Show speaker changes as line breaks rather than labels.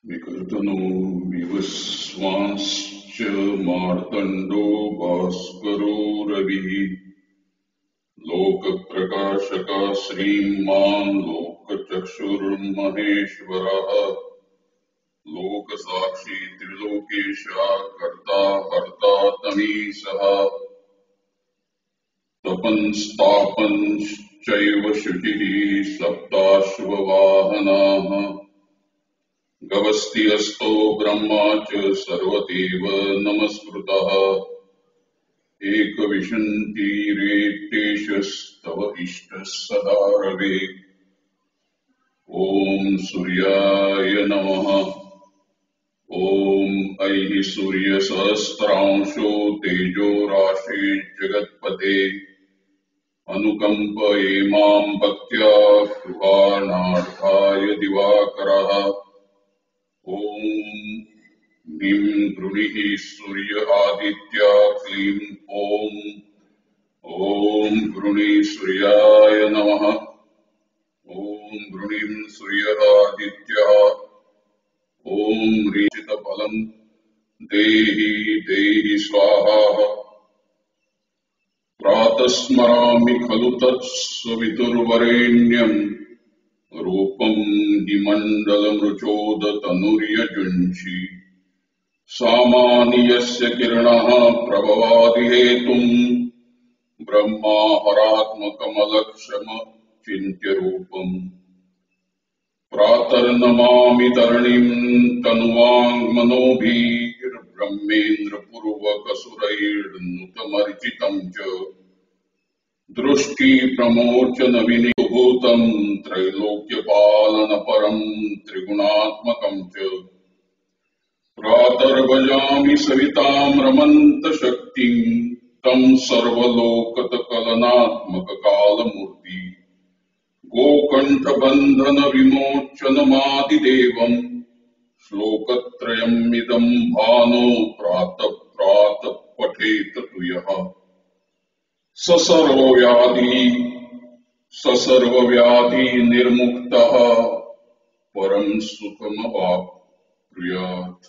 विकृतनो विवस्वांश्च मार्तण्डो भास्करो रविः लोकप्रकाशकः श्रीमान् लोकचक्षुर्महेश्वरः लोकसाक्षी त्रिलोकेशः कर्ता हर्ता तमीशः तपन्स्तापंश्चैव शुचिः सप्ताश्ववाहनाः गवस्तियस्तो ब्रह्मा च सर्वदेव नमस्कृतः एकविशन्तिरेतेशस्तव इष्टः सदा रवे। ॐ सूर्याय नमः। ॐ ऐः सूर्यसहस्रांशो तेजो राशे जगत्पते अनुकम्पये मां भक्त्या कृपाणार्थाय दिवाकरः। ॐ ह्रीं गृणिः सूर्य आदित्या क्लीं ॐ गृणी सूर्याय नमः। ॐ गृणीं सूर्यादित्या ॐ ह्रीचितफलं देहि देहि स्वाहा। प्रातस्मरामि खलु तत्सवितुर्वरेण्यं रूपं हि मण्डलमृचोदतनुर्यजुंषि सामानि यस्य किरणः प्रभवादिहेतुम् ब्रह्माहरात्मकमलक्षमचिन्त्यरूपम् प्रातर्नमामि तरणीं तनुवाङ्मनोभिर्ब्रह्मेन्द्रपूर्वकसुरैर्नुतमर्चितं च दृष्टिप्रमोचनविनिभूतं त्रैलोक्यपालनपरं त्रिगुणात्मकं च प्रातर्भजामि सवितां रमन्तशक्तिं तं सर्वलोकतकलनात्मककालमूर्ति गोकण्ठबन्धनविमोचनमादिदेवं श्लोकत्रयमिदं भानो प्रातः प्रातः पठेत तु यः सर्वव्याधि निर्मुक्तः परं सुखमवाप्नुयात्।